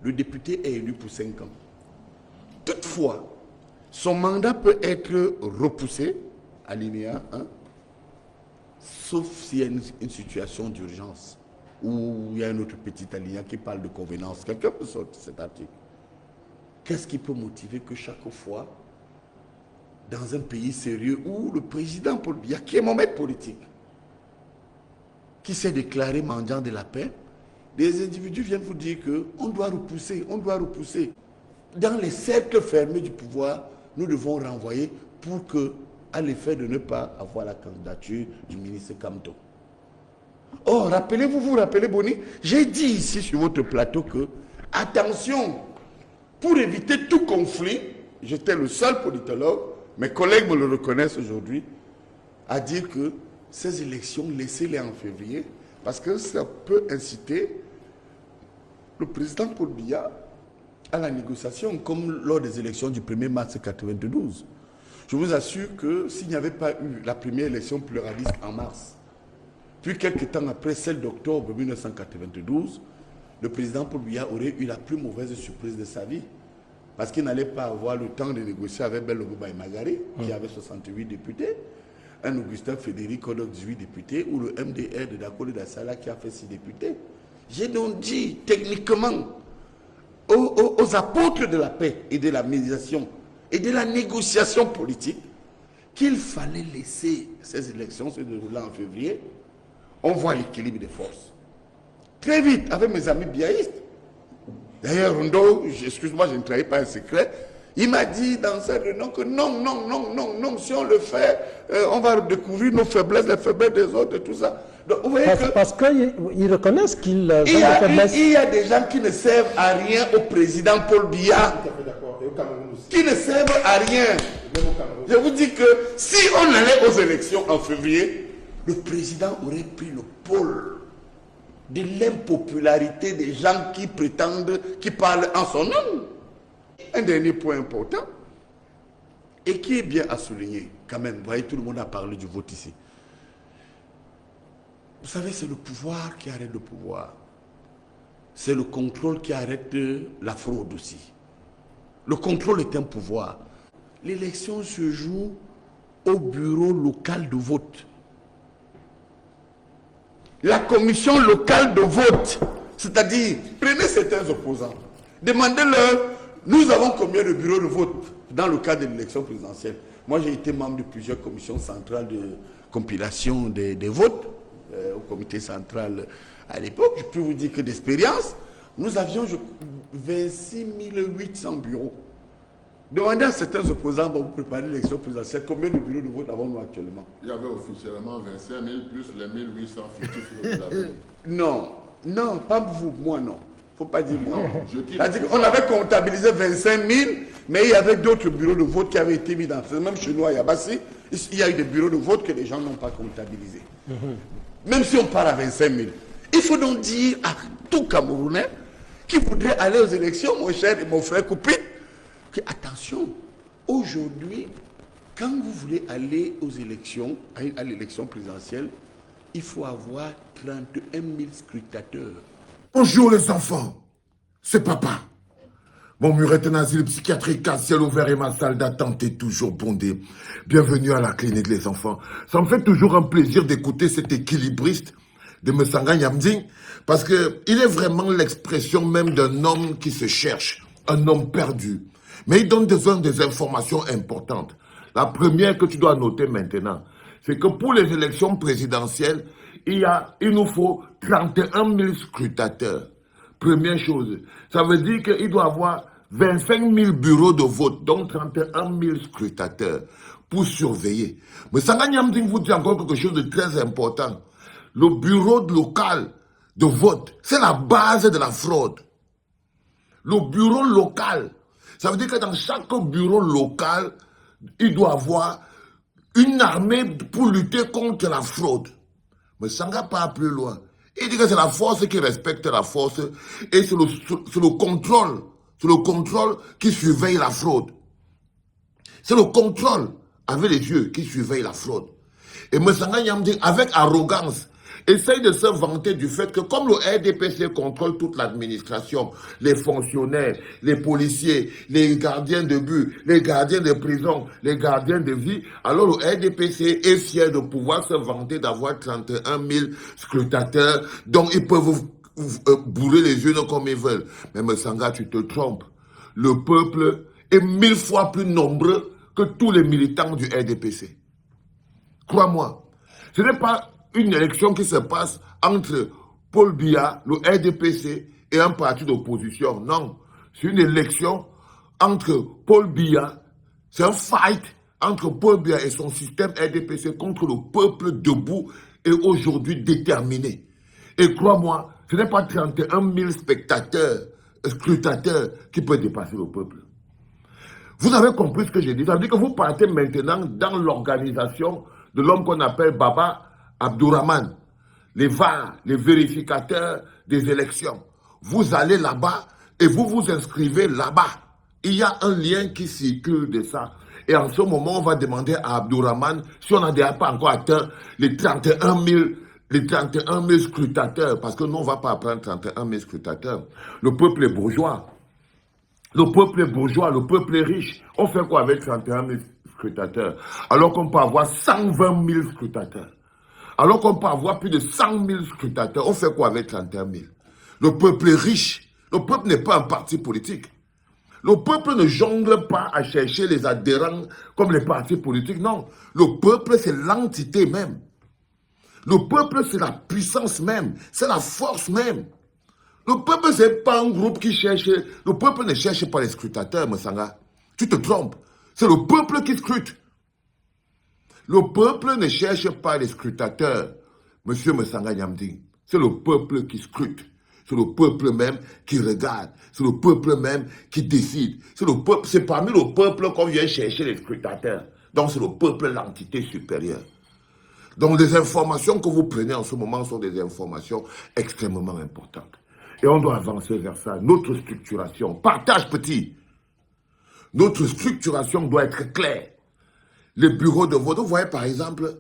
le député est élu pour 5 ans. Toutefois, son mandat peut être repoussé, alinéa 1, sauf s'il y a une situation d'urgence, ou il y a un autre petit alinéa qui parle de convenance. Quelqu'un peut sortir cet article. Qu'est-ce qui peut motiver que chaque fois, dans un pays sérieux où le président Paul Biya, qui est mon maître politique, qui s'est déclaré mendiant de la paix, des individus viennent vous dire qu'on doit repousser, on doit repousser. Dans les cercles fermés du pouvoir, nous devons renvoyer pour que, à l'effet de ne pas avoir la candidature du ministre Kamto. Oh, rappelez-vous, vous rappelez, Boni, j'ai dit ici sur votre plateau que, attention, pour éviter tout conflit, j'étais le seul politologue, mes collègues me le reconnaissent aujourd'hui, à dire que ces élections, laissez-les en février, parce que ça peut inciter le président Paul Biya à la négociation, comme lors des élections du 1er mars 1992. Je vous assure que s'il n'y avait pas eu la première élection pluraliste en mars, puis quelques temps après celle d'octobre 1992, le président Paul Biya aurait eu la plus mauvaise surprise de sa vie, parce qu'il n'allait pas avoir le temps de négocier avec Bello Magari, qui avait 68 députés, un Augustin Frédéric, 18 députés, ou le MDR de Dakole Dassala qui a fait 6 députés. J'ai donc dit, techniquement, aux apôtres de la paix et de la médiation et de la négociation politique, qu'il fallait laisser ces élections se dérouler en février. On voit l'équilibre des forces. Très vite, avec mes amis biaïstes. D'ailleurs, Rondo, excuse-moi, je ne trahis pas un secret, il m'a dit dans cette réunion que non, si on le fait, on va découvrir nos faiblesses, les faiblesses des autres et tout ça. Donc, vous voyez parce qu'ils reconnaissent qu'ils ont des faiblesses. Il y a des gens qui ne servent à rien au président Paul Biya. Qui ne servent à rien. Je vous dis que si on allait aux élections en février, le président aurait pris le pôle de l'impopularité des gens qui prétendent, qui parlent en son nom. Un dernier point important, et qui est bien à souligner, quand même, vous voyez, tout le monde a parlé du vote ici. Vous savez, c'est le pouvoir qui arrête le pouvoir. C'est le contrôle qui arrête la fraude aussi. Le contrôle est un pouvoir. L'élection se joue au bureau local de vote. La commission locale de vote, c'est-à-dire, prenez certains opposants, demandez-leur, nous avons combien de bureaux de vote dans le cadre de l'élection présidentielle. Moi, j'ai été membre de plusieurs commissions centrales de compilation des votes, au comité central à l'époque. Je peux vous dire que d'expérience, nous avions 26 800 bureaux. Demandez à certains opposants, vous préparez l'élection présidentielle, combien de bureaux de vote avons-nous actuellement? Il y avait officiellement 25 000 plus les 1800 fictifs. Non, pas vous, moi non. Il ne faut pas dire moi. On avait comptabilisé 25 000, mais il y avait d'autres bureaux de vote qui avaient été mis dans le... Même chez nous à Yabassi, il y a eu des bureaux de vote que les gens n'ont pas comptabilisés. Même si on part à 25 000. Il faut donc dire à tout Camerounais qui voudrait aller aux élections, mon cher et mon frère Coupi, que attention, aujourd'hui, quand vous voulez aller aux élections, à l'élection présidentielle, il faut avoir 31 000 scrutateurs. Bonjour les enfants, c'est papa. Mon mur est un asile psychiatrique à ciel ouvert et ma salle d'attente est toujours bondée. Bienvenue à la clinique les enfants. Ça me fait toujours un plaisir d'écouter cet équilibriste de Messanga Nyamding parce qu'il est vraiment l'expression même d'un homme qui se cherche, un homme perdu. Mais il donne des informations importantes. La première que tu dois noter maintenant, c'est que pour les élections présidentielles, il nous faut 31 000 scrutateurs. Première chose, ça veut dire qu'il doit avoir 25 000 bureaux de vote, donc 31 000 scrutateurs pour surveiller. Mais Sanga Nyamding vous dit encore quelque chose de très important. Le bureau local de vote, c'est la base de la fraude. Le bureau local, ça veut dire que dans chaque bureau local, il doit avoir une armée pour lutter contre la fraude. Mais Sanga part plus loin. Il dit que c'est la force qui respecte la force et c'est le contrôle qui surveille la fraude. C'est le contrôle avec les yeux qui surveille la fraude. Et M. Sanga Nyamding, avec arrogance, essaye de se vanter du fait que comme le RDPC contrôle toute l'administration, les fonctionnaires, les policiers, les gardiens de but, les gardiens de prison, les gardiens de vie, alors le RDPC est fier de pouvoir se vanter d'avoir 31 000 scrutateurs dont ils peuvent bourrer les urnes comme ils veulent. Mais Messanga, tu te trompes. Le peuple est 1000 fois plus nombreux que tous les militants du RDPC. Crois-moi, ce n'est pas une élection qui se passe entre Paul Biya, le RDPC et un parti d'opposition. Non, c'est une élection entre Paul Biya, c'est un fight entre Paul Biya et son système RDPC contre le peuple debout et aujourd'hui déterminé. Et crois-moi, ce n'est pas 31 000 spectateurs, scrutateurs qui peuvent dépasser le peuple. Vous avez compris ce que j'ai dit. Ça veut dire que vous partez maintenant dans l'organisation de l'homme qu'on appelle Baba Abdourahmane, les VAR, les vérificateurs des élections. Vous allez là-bas et vous vous inscrivez là-bas. Il y a un lien qui circule de ça. Et en ce moment, on va demander à Abdourahmane si on n'a déjà pas encore atteint les 31 000 scrutateurs. Parce que nous, on ne va pas prendre 31 000 scrutateurs. Le peuple est bourgeois. Le peuple est bourgeois, le peuple est riche. On fait quoi avec 31 000 scrutateurs? Alors qu'on peut avoir 120 000 scrutateurs. Alors qu'on peut avoir plus de 100 000 scrutateurs. On fait quoi avec 31 000? Le peuple est riche. Le peuple n'est pas un parti politique. Le peuple ne jongle pas à chercher les adhérents comme les partis politiques. Non, le peuple c'est l'entité même. Le peuple c'est la puissance même. C'est la force même. Le peuple, ce n'est pas un groupe qui cherche. Le peuple ne cherche pas les scrutateurs, Messanga. Tu te trompes. C'est le peuple qui scrute. Le peuple ne cherche pas les scrutateurs, monsieur Messanga Nyamding. C'est le peuple qui scrute. C'est le peuple même qui regarde. C'est le peuple même qui décide. C'est parmi le peuple qu'on vient chercher les scrutateurs. Donc c'est le peuple, l'entité supérieure. Donc les informations que vous prenez en ce moment sont des informations extrêmement importantes. Et on doit avancer vers ça. Notre structuration, partage petit. Notre structuration doit être claire. Les bureaux de vote, vous voyez par exemple,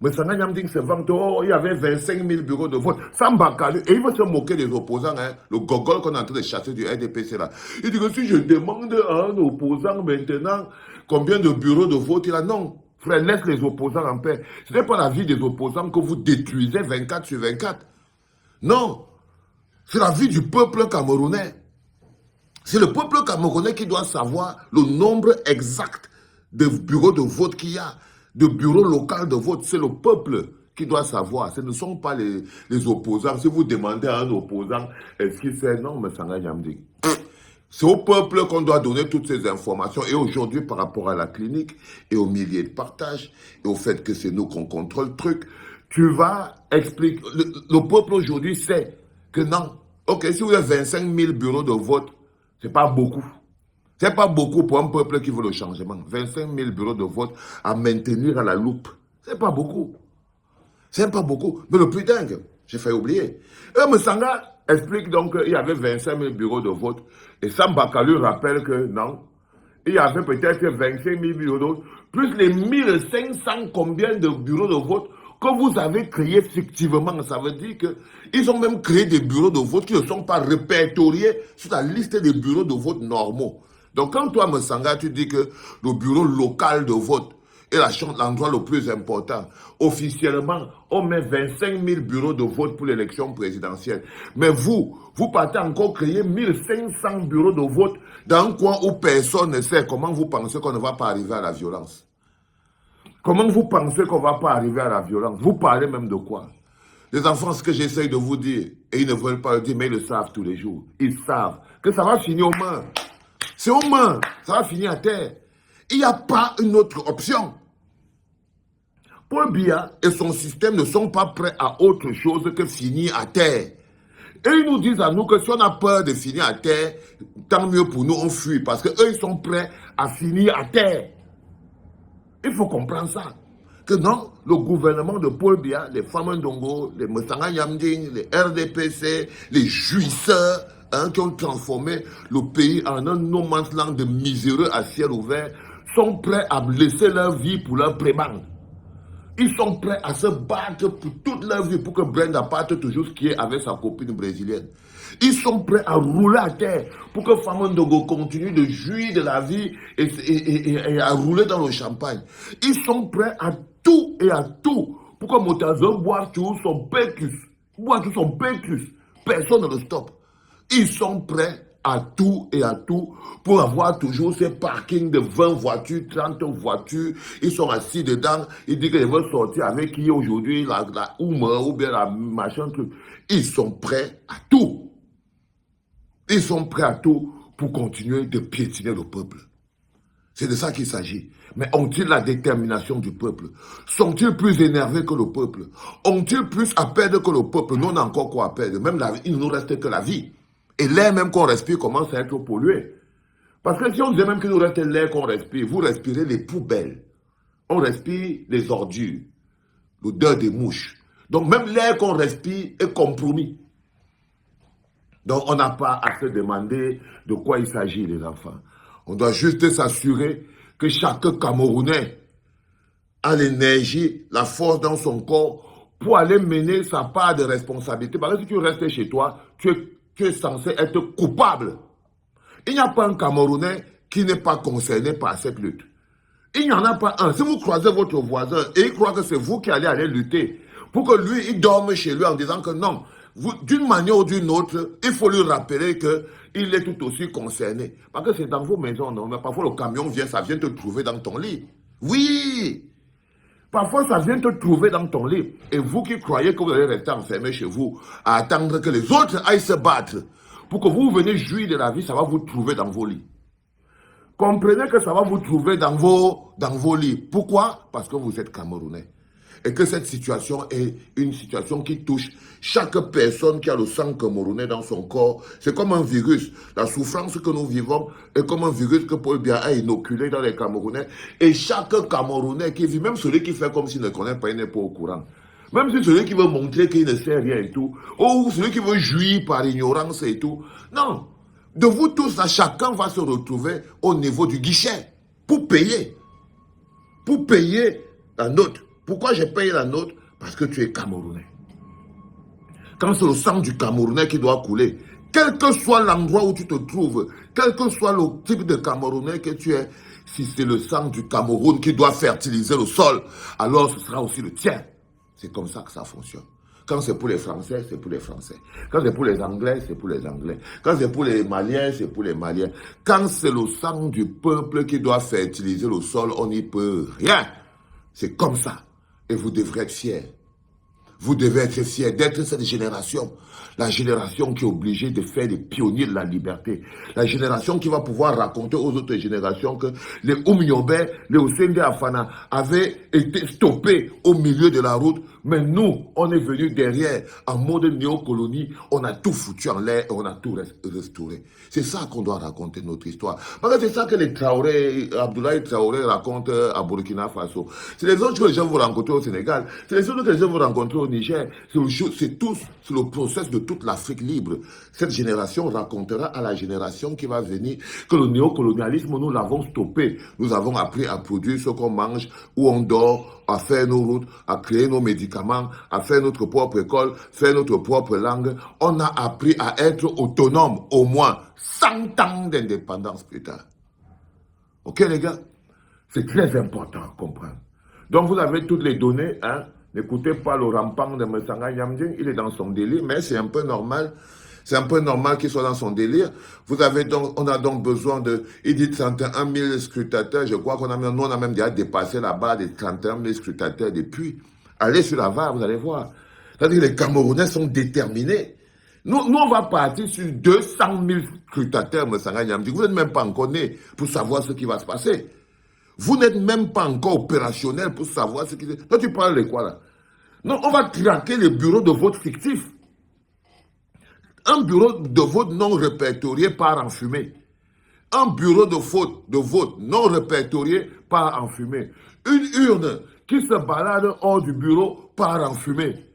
Messanga Nyamding se vante, oh, il y avait 25 000 bureaux de vote. Sambakalu, et il veut se moquer des opposants, hein, le gogol qu'on est en train de chasser du RDPC là. Il dit que si je demande à un opposant maintenant combien de bureaux de vote il a, non. Frère, laisse les opposants en paix. Ce n'est pas la vie des opposants que vous détruisez 24 sur 24. Non. C'est la vie du peuple camerounais. C'est le peuple camerounais qui doit savoir le nombre exact de bureaux de vote qu'il y a, de bureaux locaux de vote. C'est le peuple qui doit savoir. Ce ne sont pas les opposants. Si vous demandez à un opposant, est-ce qu'il sait? Non, mais Messanga Nyamding. C'est au peuple qu'on doit donner toutes ces informations. Et aujourd'hui, par rapport à la clinique et aux milliers de partages, et au fait que c'est nous qu'on contrôle le truc, tu vas expliquer. Le peuple aujourd'hui sait que non. Ok, si vous avez 25 000 bureaux de vote, c'est pas beaucoup. C'est pas beaucoup pour un peuple qui veut le changement. 25 000 bureaux de vote à maintenir à la loupe. C'est pas beaucoup. C'est pas beaucoup. Mais le plus dingue, j'ai failli oublier. Messanga explique donc qu'il y avait 25 000 bureaux de vote. Et Sambakalu rappelle que non. Il y avait peut-être 25 000 bureaux de vote, plus les 1500 combien de bureaux de vote que vous avez créés fictivement. Ça veut dire qu'ils ont même créé des bureaux de vote qui ne sont pas répertoriés sur la liste des bureaux de vote normaux. Donc quand toi, Messanga, tu dis que le bureau local de vote est l'endroit le plus important, officiellement, on met 25 000 bureaux de vote pour l'élection présidentielle. Mais vous partez encore créer 1500 bureaux de vote dans un coin où personne ne sait. Comment vous pensez qu'on ne va pas arriver à la violence? Comment vous pensez qu'on ne va pas arriver à la violence? Vous parlez même de quoi? Les enfants, ce que j'essaye de vous dire, et ils ne veulent pas le dire, mais ils le savent tous les jours. Ils savent que ça va finir aux mains. C'est aux mains, ça va finir à terre. Il n'y a pas une autre option. Paul Biya et son système ne sont pas prêts à autre chose que finir à terre. Et ils nous disent à nous que si on a peur de finir à terre, tant mieux pour nous, on fuit. Parce qu'eux, ils sont prêts à finir à terre. Il faut comprendre ça. Que non, le gouvernement de Paul Biya, les Fameux Ndongo, les Messanga Nyamding, les RDPC, les jouisseurs, qui ont transformé le pays en un no man's land de miséreux à ciel ouvert, sont prêts à laisser leur vie pour leur prébande. Ils sont prêts à se battre pour toute leur vie pour que Brenda parte toujours skier avec sa copine brésilienne. Ils sont prêts à rouler à terre pour que Famondogo continue de jouir de la vie et à rouler dans le champagne. Ils sont prêts à tout et à tout pour que Motazo boive toujours son pécus. Boive tout son pécus. Personne ne le stoppe. Ils sont prêts à tout et à tout pour avoir toujours ces parkings de 20 voitures, 30 voitures. Ils sont assis dedans. Ils disent qu'ils veulent sortir avec qui aujourd'hui, la Ouma ou bien la machin truc. Ils sont prêts à tout. Ils sont prêts à tout pour continuer de piétiner le peuple. C'est de ça qu'il s'agit. Mais ont-ils la détermination du peuple? Sont-ils plus énervés que le peuple? Ont-ils plus à perdre que le peuple? Nous, on a encore quoi à perdre. Même la vie, il ne nous reste que la vie. Et l'air même qu'on respire commence à être pollué. Parce que si on disait même qu'il nous reste l'air qu'on respire, vous respirez les poubelles. On respire les ordures, l'odeur des mouches. Donc même l'air qu'on respire est compromis. Donc on n'a pas à se demander de quoi il s'agit, les enfants. On doit juste s'assurer que chaque Camerounais a l'énergie, la force dans son corps pour aller mener sa part de responsabilité. Parce que si tu restes chez toi, tu es censé être coupable. Il n'y a pas un Camerounais qui n'est pas concerné par cette lutte. Il n'y en a pas un. Si vous croisez votre voisin et il croit que c'est vous qui allez aller lutter, pour que lui, il dorme chez lui en disant que non, d'une manière ou d'une autre, il faut lui rappeler qu'il est tout aussi concerné. Parce que c'est dans vos maisons, non? Mais parfois le camion vient, ça vient te trouver dans ton lit. Oui! Parfois, ça vient te trouver dans ton lit. Et vous qui croyez que vous allez rester enfermé chez vous, à attendre que les autres aillent se battre, pour que vous venez jouir de la vie, ça va vous trouver dans vos lits. Comprenez que ça va vous trouver dans vos lits. Pourquoi? Parce que vous êtes Camerounais. Et que cette situation est une situation qui touche chaque personne qui a le sang camerounais dans son corps. C'est comme un virus. La souffrance que nous vivons est comme un virus que Paul Biya a inoculé dans les Camerounais. Et chaque Camerounais qui vit, même celui qui fait comme s'il ne connaît pas, il n'est pas au courant. Même si celui qui veut montrer qu'il ne sait rien et tout, ou celui qui veut jouir par ignorance et tout. Non. De vous tous, là, chacun va se retrouver au niveau du guichet pour payer. Pour payer la note. Pourquoi j'ai payé la note? Parce que tu es Camerounais. Quand c'est le sang du Camerounais qui doit couler, quel que soit l'endroit où tu te trouves, quel que soit le type de Camerounais que tu es, si c'est le sang du Cameroun qui doit fertiliser le sol, alors ce sera aussi le tien. C'est comme ça que ça fonctionne. Quand c'est pour les Français, c'est pour les Français. Quand c'est pour les Anglais, c'est pour les Anglais. Quand c'est pour les Maliens, c'est pour les Maliens. Quand c'est le sang du peuple qui doit fertiliser le sol, on n'y peut rien. C'est comme ça. Et vous devrez être fiers. Vous devez être fiers d'être cette génération. La génération qui est obligée de faire des pionniers de la liberté. La génération qui va pouvoir raconter aux autres générations que les Oumyobé, les Osende Afana avaient été stoppés au milieu de la route. Mais nous, on est venus derrière en mode néocolonie. On a tout foutu en l'air et on a tout restauré. C'est ça qu'on doit raconter notre histoire. Parce que c'est ça que les Traoré, Abdoulaye Traoré raconte à Burkina Faso. C'est les autres que les gens vont rencontrer au Sénégal. C'est les autres que les gens vont rencontrer au Niger. C'est tout, c'est le processus de toute l'Afrique libre. Cette génération racontera à la génération qui va venir que le néocolonialisme, nous l'avons stoppé. Nous avons appris à produire ce qu'on mange, où on dort, à faire nos routes, à créer nos médicaments, à faire notre propre école, faire notre propre langue. On a appris à être autonome, au moins 100 ans d'indépendance plus tard. Ok les gars? C'est très important à comprendre. Donc vous avez toutes les données, hein? N'écoutez pas le rampant de Messanga Yamdien, il est dans son délire, mais c'est un peu normal. C'est un peu normal qu'il soit dans son délire. On a donc besoin de, il dit 31 000 scrutateurs. Je crois nous on a même déjà dépassé la barre des 31 000 scrutateurs depuis. Allez sur la VAR, vous allez voir. C'est-à-dire que les Camerounais sont déterminés. Nous, on va partir sur 200 000 scrutateurs, Messanga Yamdien. Vous n'êtes même pas encore né pour savoir ce qui va se passer. Vous n'êtes même pas encore opérationnel pour savoir ce qui se passe. Toi, tu parles de quoi là? Non, on va traquer les bureaux de vote fictifs. Un bureau de vote non répertorié part en fumée. Un bureau de vote non répertorié part en fumée. Une urne qui se balade hors du bureau part en fumée.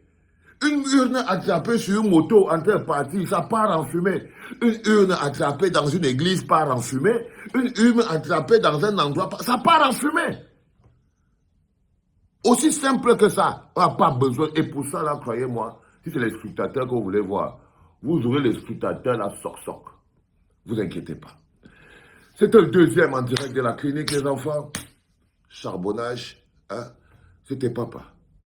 Une urne attrapée sur une moto en train de partir, ça part en fumée. Une urne attrapée dans une église part en fumée. Une urne attrapée dans un endroit, ça part en fumée. Aussi simple que ça. On n'a pas besoin. Et pour ça, là, croyez-moi, si c'est les scrutateurs que vous voulez voir, vous aurez les scrutateurs là, soc-soc. Vous inquiétez pas. C'était le deuxième en direct de la clinique, les enfants. Charbonnage, hein. C'était papa.